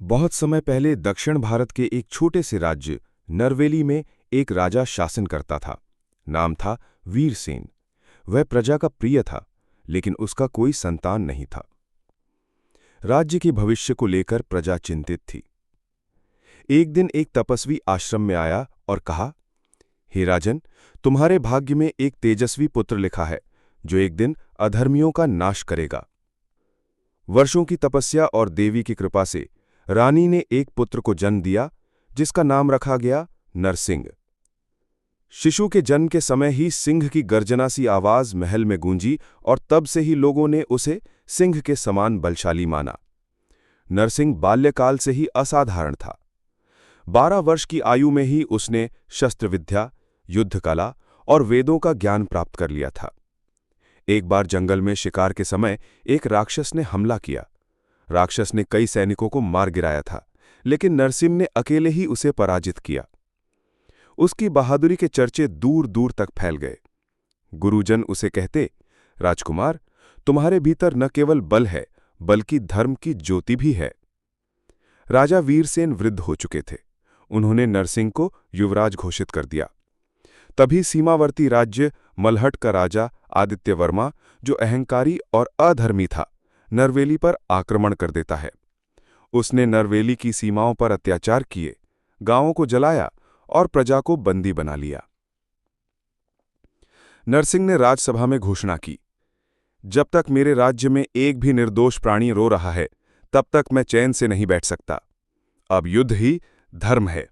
बहुत समय पहले दक्षिण भारत के एक छोटे से राज्य नरवेली में एक राजा शासन करता था। नाम था वीरसेन। वह प्रजा का प्रिय था, लेकिन उसका कोई संतान नहीं था। राज्य के भविष्य को लेकर प्रजा चिंतित थी। एक दिन एक तपस्वी आश्रम में आया और कहा, हे राजन, तुम्हारे भाग्य में एक तेजस्वी पुत्र लिखा है जो एक दिन अधर्मियों का नाश करेगा। वर्षों की तपस्या और देवी की कृपा से रानी ने एक पुत्र को जन्म दिया, जिसका नाम रखा गया नरसिंह। शिशु के जन्म के समय ही सिंह की गर्जना सी आवाज महल में गूंजी और तब से ही लोगों ने उसे सिंह के समान बलशाली माना। नरसिंह बाल्यकाल से ही असाधारण था। 12 वर्ष की आयु में ही उसने शस्त्र विद्या, युद्ध कला और वेदों का ज्ञान प्राप्त कर लिया था। एक बार जंगल में शिकार के समय एक राक्षस ने हमला किया। राक्षस ने कई सैनिकों को मार गिराया था, लेकिन नरसिंह ने अकेले ही उसे पराजित किया। उसकी बहादुरी के चर्चे दूर दूर तक फैल गए। गुरुजन उसे कहते, राजकुमार, तुम्हारे भीतर न केवल बल है, बल्कि धर्म की ज्योति भी है। राजा वीरसेन वृद्ध हो चुके थे। उन्होंने नरसिंह को युवराज घोषित कर दिया। तभी सीमावर्ती राज्य मलहट का राजा आदित्यवर्मा, जो अहंकारी और अधर्मी था, नरवेली पर आक्रमण कर देता है। उसने नरवेली की सीमाओं पर अत्याचार किए, गांवों को जलाया और प्रजा को बंदी बना लिया। नरसिंह ने राजसभा में घोषणा की, जब तक मेरे राज्य में एक भी निर्दोष प्राणी रो रहा है, तब तक मैं चैन से नहीं बैठ सकता। अब युद्ध ही धर्म है।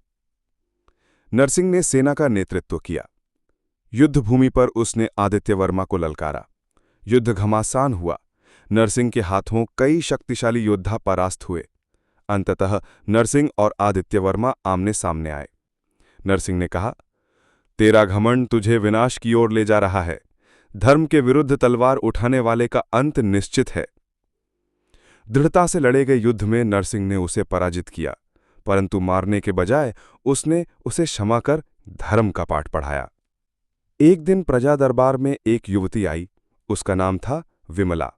नरसिंह ने सेना का नेतृत्व किया। युद्ध भूमि पर उसने आदित्यवर्मा को ललकारा। युद्ध घमासान हुआ। नरसिंह के हाथों कई शक्तिशाली योद्धा परास्त हुए। अंततः नरसिंह और आदित्यवर्मा आमने सामने आए। नरसिंह ने कहा, तेरा घमंड तुझे विनाश की ओर ले जा रहा है। धर्म के विरुद्ध तलवार उठाने वाले का अंत निश्चित है। दृढ़ता से लड़े गए युद्ध में नरसिंह ने उसे पराजित किया, परंतु मारने के बजाय उसने उसे क्षमा कर धर्म का पाठ पढ़ाया। एक दिन प्रजा दरबार में एक युवती आई। उसका नाम था विमला।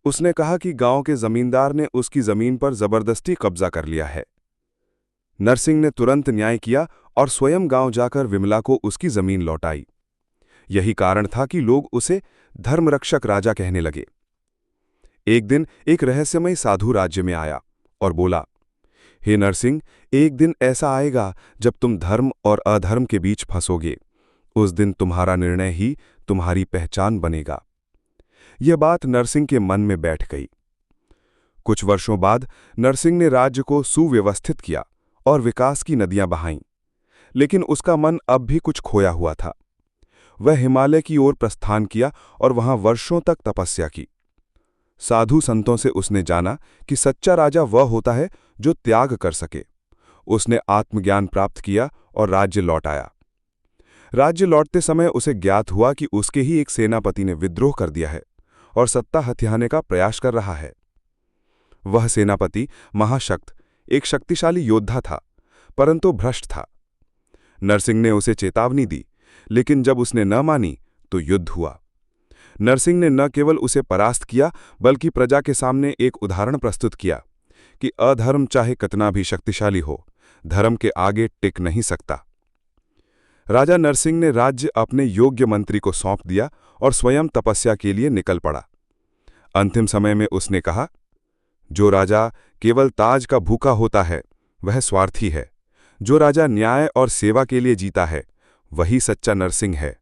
उसने कहा कि गांव के जमींदार ने उसकी जमीन पर जबरदस्ती कब्जा कर लिया है। नरसिंह ने तुरंत न्याय किया और स्वयं गांव जाकर विमला को उसकी जमीन लौटाई। यही कारण था कि लोग उसे धर्मरक्षक राजा कहने लगे। एक दिन एक रहस्यमय साधु राज्य में आया और बोला, हे नरसिंह, एक दिन ऐसा आएगा जब तुम धर्म और अधर्म के बीच फंसोगे। उस दिन तुम्हारा निर्णय ही तुम्हारी पहचान बनेगा। यह बात नरसिंह के मन में बैठ गई। कुछ वर्षों बाद नरसिंह ने राज्य को सुव्यवस्थित किया और विकास की नदियां बहाईं, लेकिन उसका मन अब भी कुछ खोया हुआ था। वह हिमालय की ओर प्रस्थान किया और वहां वर्षों तक तपस्या की। साधु संतों से उसने जाना कि सच्चा राजा वह होता है जो त्याग कर सके। उसने आत्मज्ञान प्राप्त किया और राज्य लौट आया। राज्य लौटते समय उसे ज्ञात हुआ कि उसके ही एक सेनापति ने विद्रोह कर दिया है और सत्ता हथियाने का प्रयास कर रहा है। वह सेनापति महाशक्त, एक शक्तिशाली योद्धा था, परंतु भ्रष्ट था। नरसिंह ने उसे चेतावनी दी, लेकिन जब उसने न मानी तो युद्ध हुआ। नरसिंह ने न केवल उसे परास्त किया, बल्कि प्रजा के सामने एक उदाहरण प्रस्तुत किया कि अधर्म चाहे कितना भी शक्तिशाली हो, धर्म के आगे टिक नहीं सकता। राजा नरसिंह ने राज्य अपने योग्य मंत्री को सौंप दिया और स्वयं तपस्या के लिए निकल पड़ा। अंतिम समय में उसने कहा, जो राजा केवल ताज का भूखा होता है वह स्वार्थी है। जो राजा न्याय और सेवा के लिए जीता है वही सच्चा नरसिंह है।